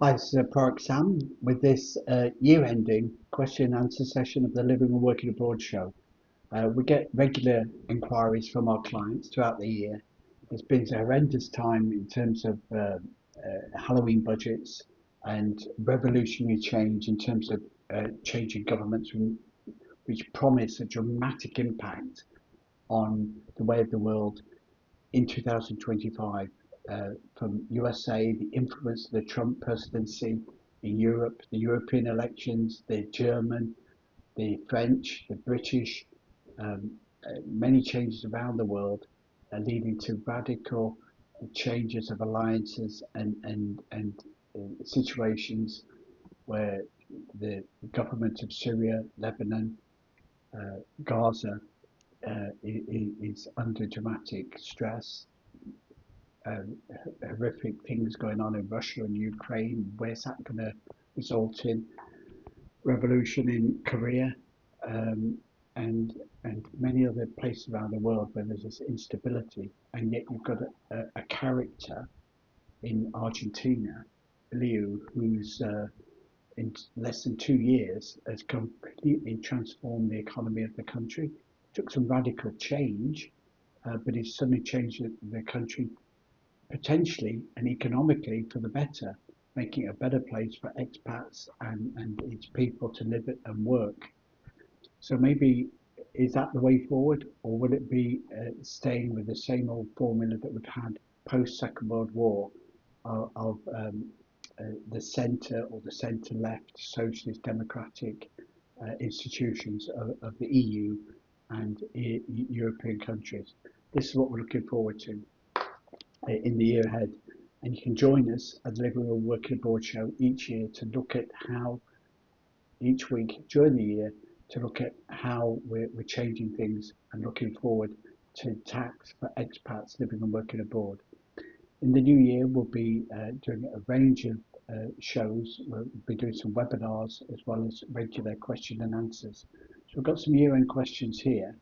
Hi, this is Park Sam with this year-ending question and answer session of the Living and Working Abroad show. We get regular inquiries from our clients throughout the year. It's been a horrendous time in terms of Halloween budgets and revolutionary change in terms of changing governments which promise a dramatic impact on the way of the world in 2025, from USA, the influence of the Trump presidency in Europe, the European elections, the German, the French, the British, um, many changes around the world leading to radical changes of alliances and situations where the government of Syria, Lebanon, Gaza is under dramatic stress. um, Horrific things going on in Russia and Ukraine. Where's that going to result in? Revolution in Korea, um, and many other places around the world where there's this instability, and yet you've got a character in Argentina, Liu, who's in less than 2 years has completely transformed the economy of the country. Took some radical change, but he's suddenly changed the country potentially and economically for the better, making it a better place for expats and its people to live and work. So maybe is that the way forward, or will it be staying with the same old formula that we've had post Second World War of the centre or the centre left socialist democratic institutions of the EU and European countries? This is what we're looking forward to in the year ahead. And you can join us at the Living and Working Abroad show each year to look at how, each week during the year, to look at how we're changing things and looking forward to tax for expats living and working abroad. In the new year, we'll be doing a range of shows. We'll be doing some webinars as well as regular question and answers. So we've got some year-end questions here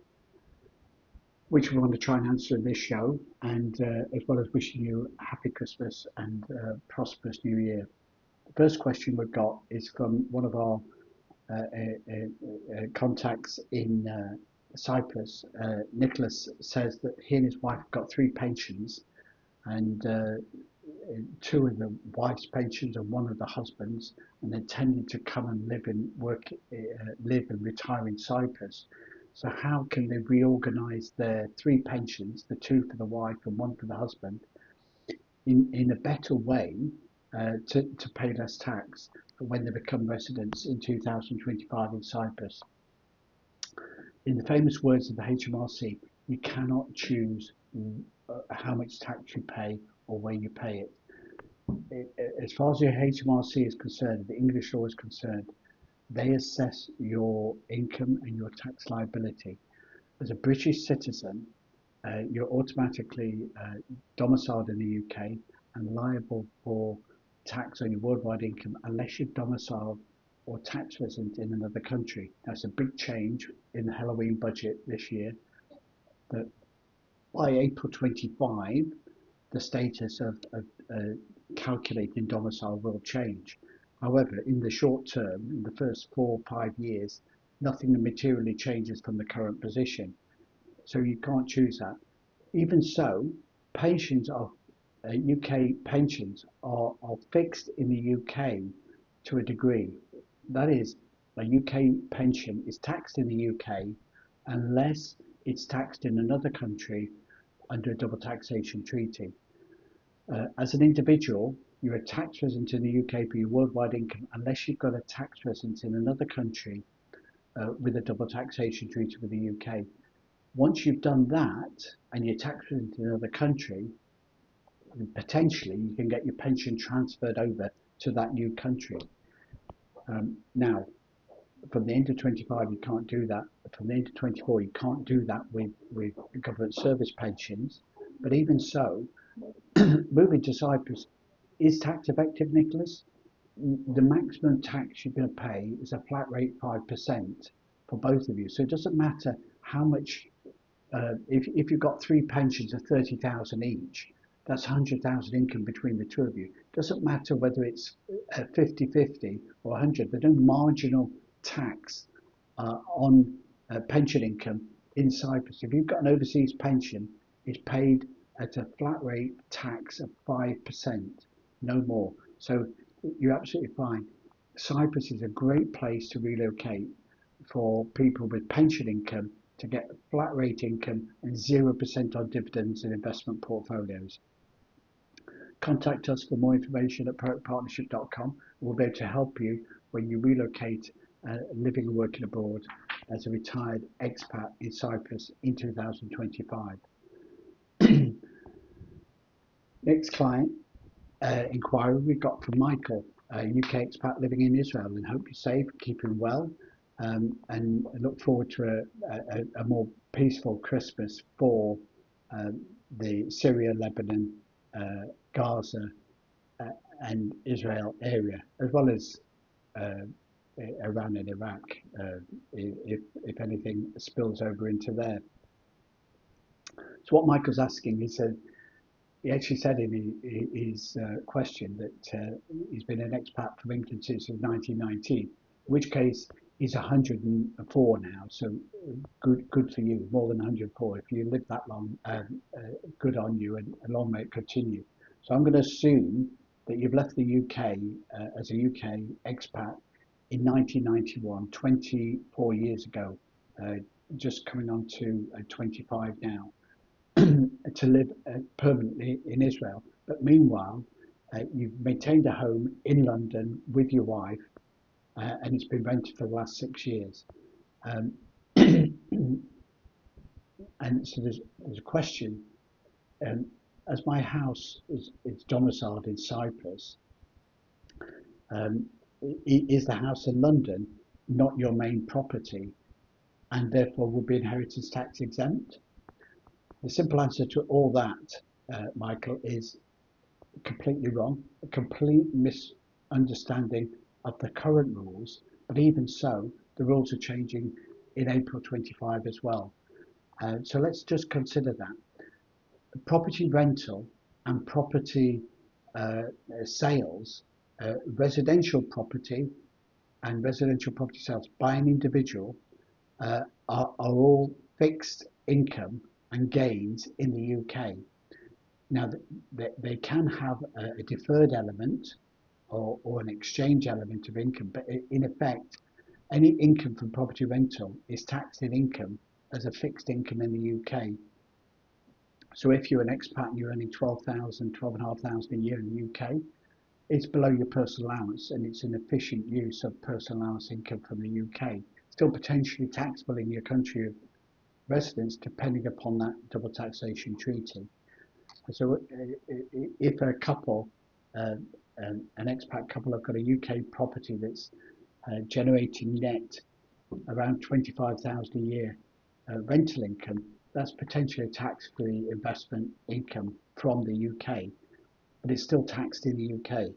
which we want to try and answer in this show, and as well as wishing you a happy Christmas and prosperous New Year. The first question we've got is from one of our contacts in Cyprus. Nicholas says that he and his wife have got three pensions, and two of the wife's pensions and one of the husband's, and they're intending to come and live and retire in Cyprus. So how can they reorganise their three pensions, the two for the wife and one for the husband, in a better way to pay less tax when they become residents in 2025 in Cyprus? In the famous words of the HMRC, you cannot choose how much tax you pay or where you pay it. As far as the HMRC is concerned, the English law is concerned, they assess your income and your tax liability. As a British citizen, you're automatically domiciled in the UK and liable for tax on your worldwide income unless you're domiciled or tax resident in another country. That's a big change in the Halloween budget this year, that by April 25, the status of calculating domicile will change. However, in the short term, in the first 4 or 5 years, nothing materially changes from the current position. So you can't choose that. Even so, pensions are UK pensions are fixed in the UK to a degree. That is, a UK pension is taxed in the UK unless it's taxed in another country under a double taxation treaty. As an individual, you're a tax resident in the UK for your worldwide income unless you've got a tax residence in another country with a double taxation treaty with the UK. Once you've done that and you're tax resident in another country, potentially you can get your pension transferred over to that new country. Now, from the end of 25, you can't do that. From the end of 24, you can't do that with government service pensions. But even so, moving to Cyprus is tax effective, Nicholas. The maximum tax you're going to pay is a flat rate 5% for both of you. So it doesn't matter how much, if you've got three pensions of 30,000 each, That's 100,000 income between the two of you. Doesn't matter whether it's 50-50 or 100. There's no marginal tax on pension income in Cyprus. If you've got an overseas pension, it's paid at a flat rate tax of 5%, no more. So you're absolutely fine. Cyprus is a great place to relocate for people with pension income to get flat rate income and 0% on dividends and investment portfolios. Contact us for more information at proactpartnership.com. We'll be able to help you when you relocate living and working abroad as a retired expat in Cyprus in 2025. Next client inquiry we got from Michael, a UK expat living in Israel, and hope you're safe, keeping well, and look forward to a more peaceful Christmas for the Syria, Lebanon, Gaza, and Israel area, as well as uh, Iran and Iraq, if anything spills over into there. So what Michael's asking, he actually said in his question that he's been an expat from England since 1919, in which case he's 104 now. So good for you, more than 104. If you live that long, good on you, and long may it continue. So I'm going to assume that you've left the UK as a UK expat in 1991, 24 years ago, just coming on to 25 now, to live permanently in Israel. But meanwhile, you've maintained a home in London with your wife, and it's been rented for the last 6 years. Um, and so there's a question. Um, as my house is domiciled in Cyprus, um, is the house in London not your main property, and therefore will be inheritance tax exempt? The simple answer to all that, Michael, is completely wrong, a complete misunderstanding of the current rules. But even so, the rules are changing in April 25 as well. So let's just consider that. Property rental and property sales, residential property and residential property sales by an individual are all fixed income and gains in the UK. Now, they can have a deferred element or an exchange element of income, but in effect, any income from property rental is taxed in income as a fixed income in the UK. So if you're an expat and you're earning 12,000, 12,500 a year in the UK, it's below your personal allowance, and it's an efficient use of personal allowance income from the UK. Still potentially taxable in your country of residence, depending upon that double taxation treaty. So if a couple, an expat couple, have got a UK property that's generating net around 25,000 a year rental income, that's potentially a tax-free investment income from the UK, but it's still taxed in the UK.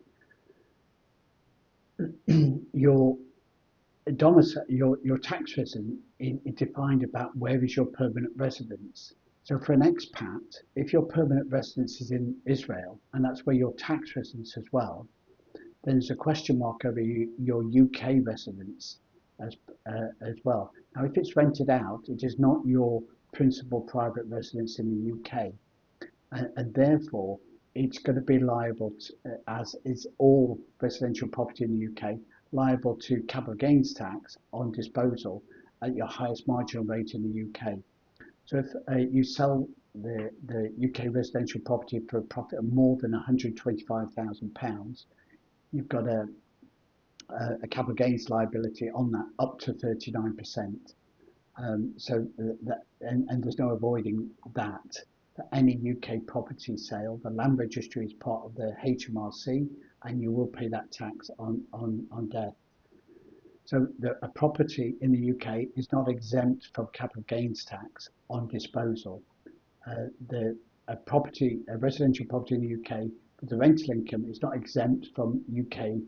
Your domicile, your tax resident is defined about where is your permanent residence. So for an expat, if your permanent residence is in Israel and that's where your tax residence as well, then there's a question mark over your UK residence as well. Now, if it's rented out, it is not your principal private residence in the UK, and therefore it's going to be liable to, as is all residential property in the UK, liable to capital gains tax on disposal at your highest marginal rate in the UK. So if you sell the UK residential property for a profit of more than £125,000, you've got a capital gains liability on that up to 39%. So and there's no avoiding that. For any UK property sale, the land registry is part of the HMRC, and you will pay that tax on death. So a property in the UK is not exempt from capital gains tax on disposal. A residential property in the UK with the rental income is not exempt from UK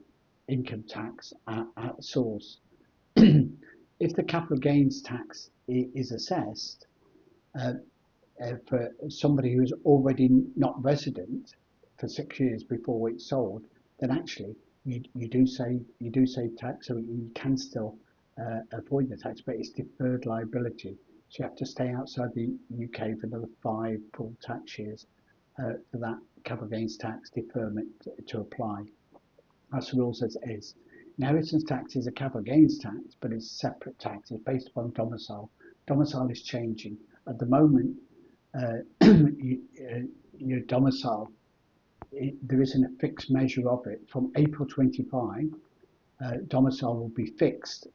income tax at source. If the capital gains tax is assessed, uh, for somebody who's already not resident for 6 years before it's sold, then actually you do save tax, so you can still avoid the tax, but it's deferred liability. So you have to stay outside the UK for another 5 full tax years for that capital gains tax deferment to apply. That's the rules as it is. Inheritance tax is a capital gains tax, but it's a separate tax. It's based upon domicile. Domicile is changing. At the moment, uh, your domicile, there isn't a fixed measure of it. From April 25, domicile will be fixed,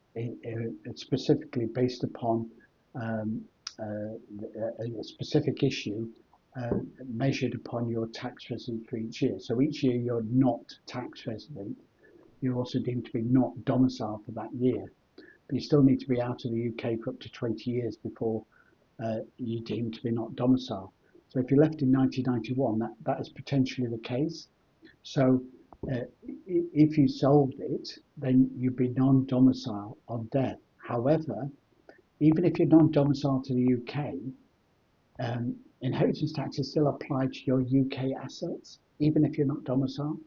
specifically based upon um, a specific issue uh, measured upon your tax residence for each year. So each year you're not tax resident, you're also deemed to be not domiciled for that year. But you still need to be out of the UK for up to 20 years before you're deemed to be not domiciled. So if you left in 1991, that is potentially the case. So if you sold it, then you'd be non-domicile on death. However, even if you're non-domiciled to the UK, inheritance tax is still applied to your UK assets, even if you're not domiciled.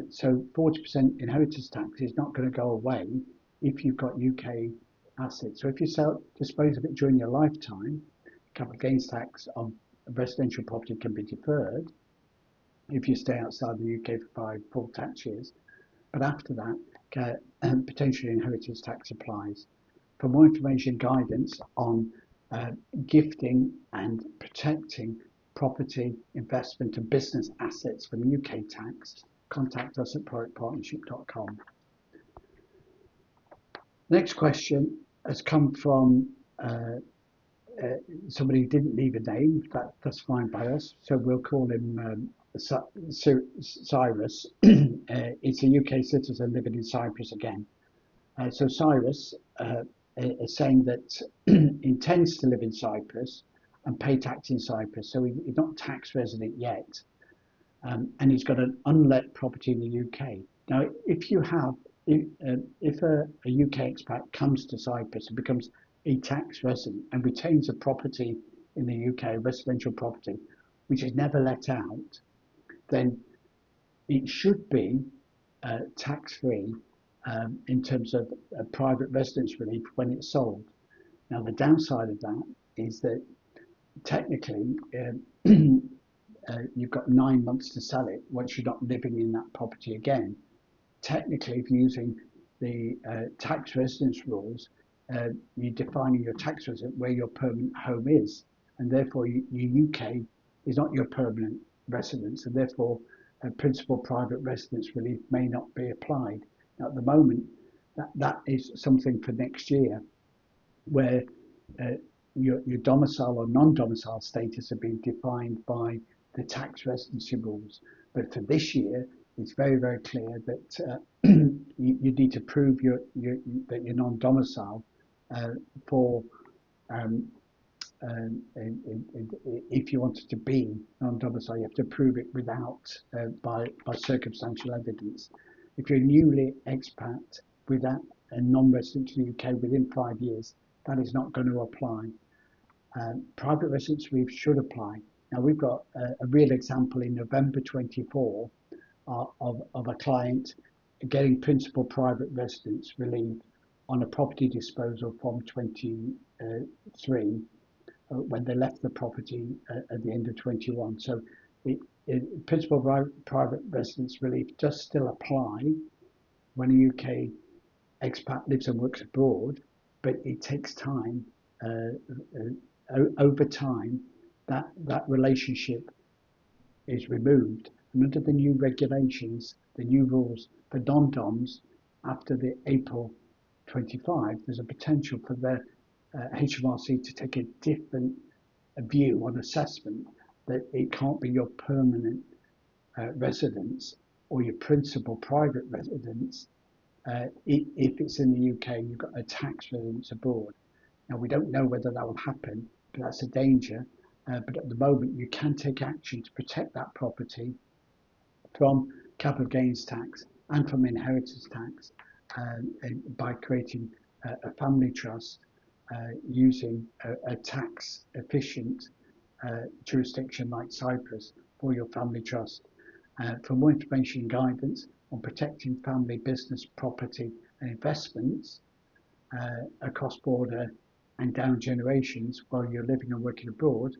So 40% inheritance tax is not going to go away if you've got UK assets. So if you dispose of it during your lifetime, capital gains tax on residential property can be deferred if you stay outside the UK for 5 full tax years. But after that, potentially inheritance tax applies. For more information, guidance on uh, gifting and protecting property, investment and business assets from UK tax, contact us at productpartnership.com. Next question has come from uh, somebody who didn't leave a name. That's fine by us. So we'll call him Cyrus. It's a UK citizen living in Cyprus again. So Cyrus is saying that intends to live in Cyprus and pay tax in Cyprus. So he's not tax resident yet, and he's got an unlet property in the UK. Now, if a UK expat comes to Cyprus and becomes a tax resident and retains a property in the UK, residential property, which is never let out, then it should be tax-free in terms of private residence relief when it's sold. Now, the downside of that is that technically you've got 9 months to sell it once you're not living in that property again. Technically, if you're using the tax residence rules, you're defining your tax resident where your permanent home is, and therefore your UK is not your permanent residence, and therefore principal private residence relief may not be applied. Now, at the moment, that is something for next year, where uh, your domicile or non-domicile status are being defined by the tax residency rules. But for this year, it's very, very clear that you need to prove that you're non-domicile for um, if you wanted to be non-domicile, you have to prove it by circumstantial evidence. If you're a newly expat without a non-resident to the UK within 5 years, that is not going to apply. Private residence relief should apply. Now we've got a real example in November 24 of a client getting principal private residence relief on a property disposal from 23 when they left the property at the end of 21. So principal private residence relief does still apply when a UK expat lives and works abroad, but it takes time. Over time, that relationship is removed. And under the new regulations, the new rules for non-DOMs, after the April 25, there's a potential for the HMRC to take a different view on assessment, that it can't be your permanent residence or your principal private residence. If it's in the UK, you've got a tax residence abroad. Now, we don't know whether that will happen, but that's a danger. But at the moment, you can take action to protect that property from capital gains tax and from inheritance tax by creating a family trust using a tax efficient jurisdiction like Cyprus for your family trust. For more information and guidance on protecting family, business, property and investments across border and down generations while you're living and working abroad,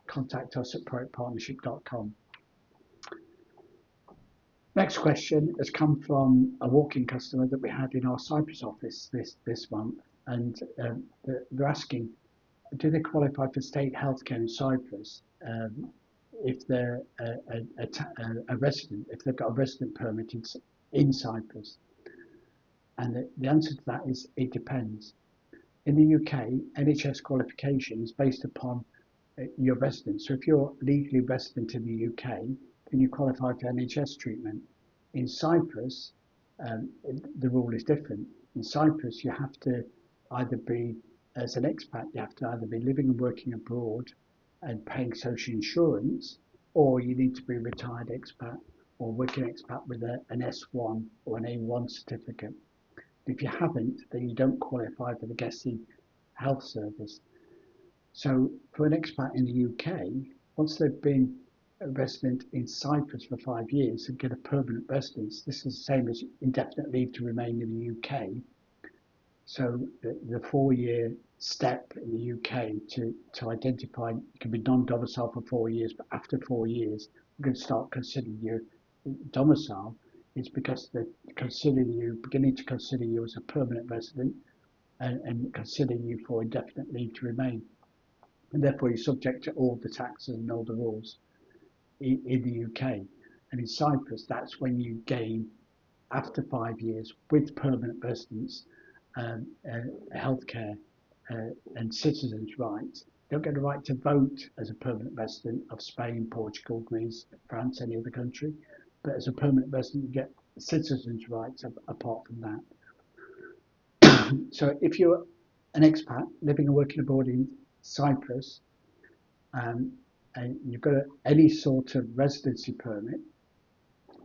contact us at proactpartnership.com. Next question has come from a walk-in customer that we had in our Cyprus office this month, and they're asking, do they qualify for state healthcare in Cyprus if they're a resident, if they've got a resident permit in Cyprus? And the answer to that is it depends. In the UK, NHS qualification is based upon your residence. So if you're legally resident in the UK, then you qualify for NHS treatment. In Cyprus, the rule is different. In Cyprus, you have to either be, as an expat, you have to either be living and working abroad and paying social insurance, or you need to be a retired expat or working expat with an S1 or an A1 certificate. If you haven't, then you don't qualify for the GESI health service. So for an expat in the UK, once they've been a resident in Cyprus for 5 years and get a permanent residence, this is the same as indefinite leave to remain in the UK. So the 4-year step in the UK to identify, you can be non-domicile for 4 years, but after 4 years, we're going to start considering your domicile. It's because they're beginning to consider you as a permanent resident and considering you for indefinite leave to remain. And therefore you're subject to all the taxes and all the rules in the UK. And in Cyprus, that's when you gain, after 5 years, with permanent residence, healthcare and citizens' rights. You don't get a right to vote as a permanent resident of Spain, Portugal, Greece, France, any other country. But as a permanent resident, you get citizens' rights apart from that. So if you're an expat living and working abroad in Cyprus, and you've got any sort of residency permit,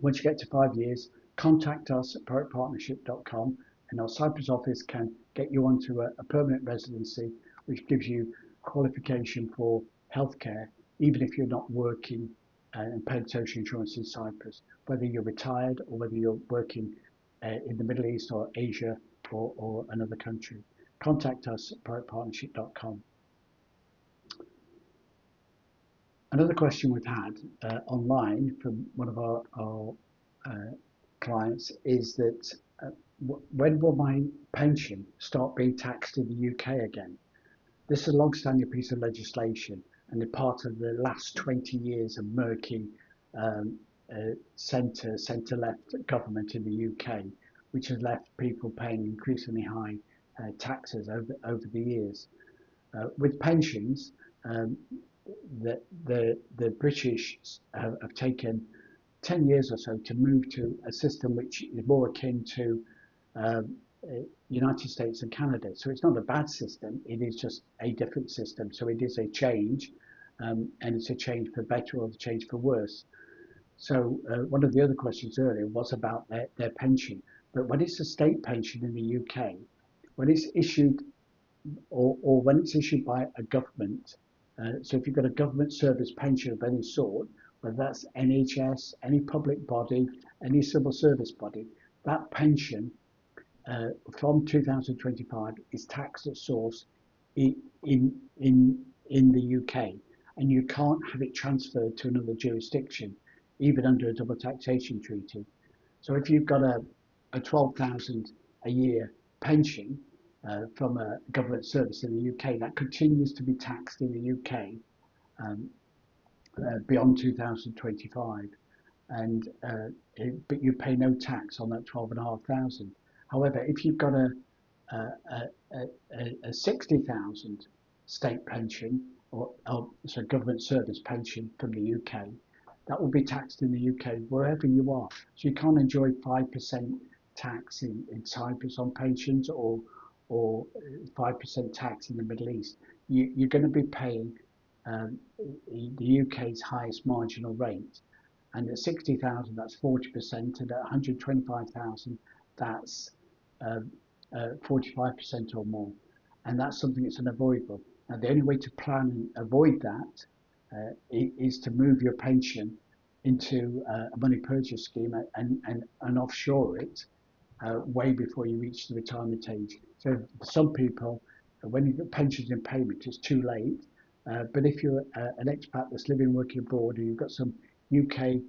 once you get to 5 years, contact us at proactpartnership.com, and our Cyprus office can get you onto a permanent residency, which gives you qualification for healthcare, even if you're not working and paying social insurance in Cyprus, whether you're retired or whether you're working in the Middle East or Asia or another country. Contact us at proactpartnership.com. Another question we've had online from one of our clients is that when will my pension start being taxed in the UK again? This is a long-standing piece of legislation and a part of the last 20 years of murky centre-left government in the UK, which has left people paying increasingly high taxes over the years. With pensions, the British have taken 10 years or so to move to a system which is more akin to United States and Canada. So it's not a bad system, it is just a different system. So it is a change, and it's a change for better or a change for worse. So one of the other questions earlier was about their pension. But when it's a state pension in the UK, when it's issued or when it's issued by a government, so if you've got a government service pension of any sort, whether that's NHS, any public body, any civil service body, that pension from 2025 is taxed at source in the UK, and you can't have it transferred to another jurisdiction, even under a double taxation treaty. So if you've got a 12,000 a year pension from a government service in the UK, that continues to be taxed in the UK beyond 2025, and but you pay no tax on that 12,500. However, if you've got a 60,000 state pension or so government service pension from the UK, that will be taxed in the UK wherever you are. So you can't enjoy 5% tax in Cyprus on pensions or 5% tax in the Middle East. You're going to be paying the UK's highest marginal rate, and at 60,000 that's 40%, and at 125,000 that's 45% or more, and that's something that's unavoidable. Now the only way to plan and avoid that is to move your pension into a money purchase scheme and offshore it way before you reach the retirement age. So for some people, when you've got pensions in payment, it's too late. But if you're an expat that's living and working abroad, and you've got some UK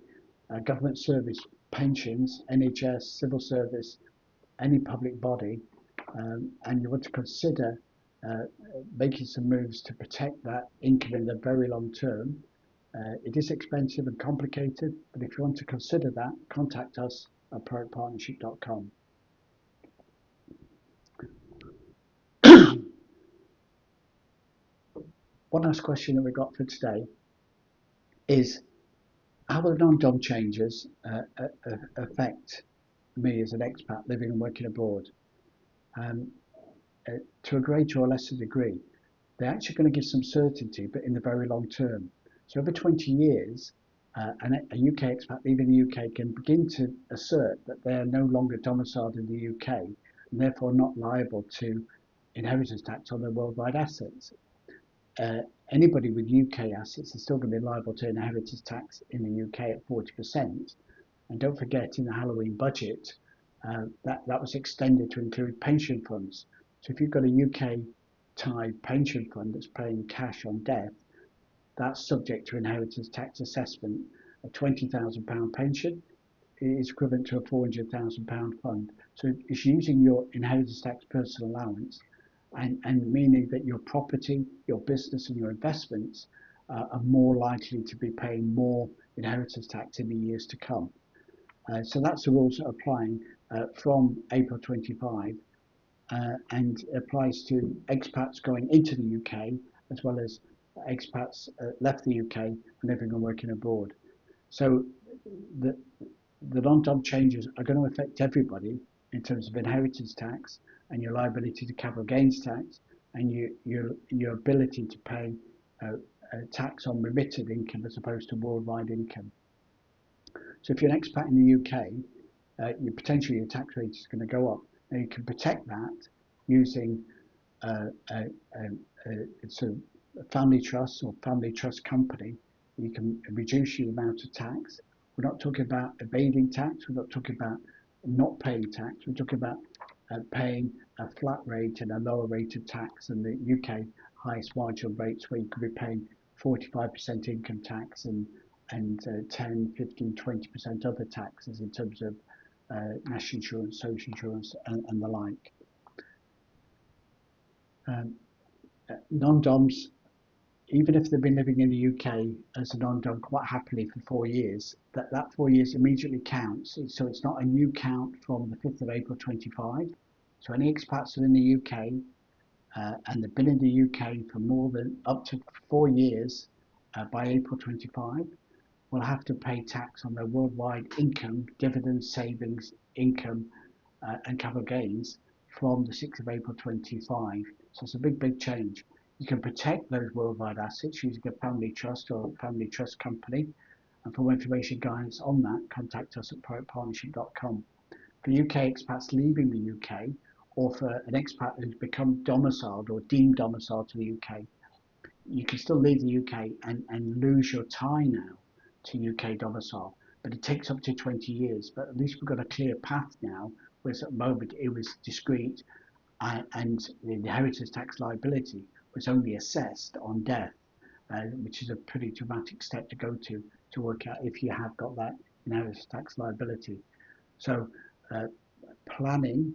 government service pensions, NHS, civil service, any public body, and you want to consider uh, making some moves to protect that income in the very long term, it is expensive and complicated, but if you want to consider that, contact us at productpartnership.com. One last question that we got for today is how will the non-dom changes affect me as an expat living and working abroad? Um, to a greater or lesser degree, they're actually going to give some certainty, but in the very long term. So over 20 years, a UK expat leaving the UK can begin to assert that they are no longer domiciled in the UK and therefore not liable to inheritance tax on their worldwide assets. Uh, Anybody with UK assets is still going to be liable to inheritance tax in the UK at 40%. And don't forget, in the Halloween budget, that was extended to include pension funds. So if you've got a UK tied pension fund that's paying cash on death, that's subject to inheritance tax assessment. A £20,000 pension is equivalent to a £400,000 fund. So it's using your inheritance tax personal allowance and meaning that your property, your business, and your investments are more likely to be paying more inheritance tax in the years to come. So that's the rules that are applying from April 25 and applies to expats going into the UK as well as expats left the UK and living and working abroad. So the, the non-dom changes are going to affect everybody in terms of inheritance tax and your liability to capital gains tax and your ability to pay tax on remitted income as opposed to worldwide income. So if you're an expat in the UK, potentially your tax rate is going to go up. Now you can protect that using uh, a, a, it's a family trust or family trust company. You can reduce your amount of tax. We're not talking about evading tax. We're not talking about not paying tax. We're talking about paying a flat rate and a lower rate of tax than the UK highest marginal rates, where you could be paying 45% income tax and 10, 15, 20% other taxes in terms of national insurance, social insurance, and the like. Um, Non-DOMs, even if they've been living in the UK as a non-dom quite happily for 4 years, that 4 years immediately counts. So it's not a new count from the 5th of April 25. So any expats that are in the UK and they've been in the UK for more than up to 4 years by April 25 will have to pay tax on their worldwide income, dividends, savings, income, and capital gains from the 6th of April 25. So it's a big, big change. You can protect those worldwide assets using a family trust or a family trust company. And for more information guidance on that, contact us at productpartnership.com. For UK expats leaving the UK, or for an expat who's become domiciled or deemed domiciled to the UK, you can still leave the UK and lose your tie now to UK domicile, but it takes up to 20 years. But at least we've got a clear path now, whereas at the moment it was discrete and the inheritance tax liability was only assessed on death, which is a pretty dramatic step to go to work out if you have got that inheritance tax liability. So uh, planning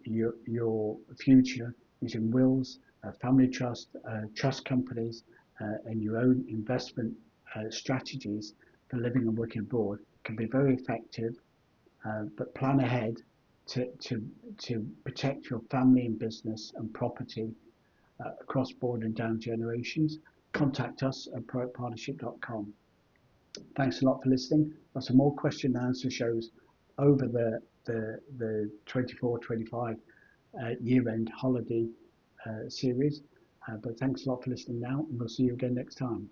your future using wills, family trust, trust companies, and your own investment strategies for living and working abroad can be very effective. But plan ahead to, to, to protect your family and business and property across board and down generations. Contact us at proactpartnership.com. Thanks a lot for listening. Got some more question and answer shows over the 24-25 year-end holiday series. But thanks a lot for listening now, and we'll see you again next time.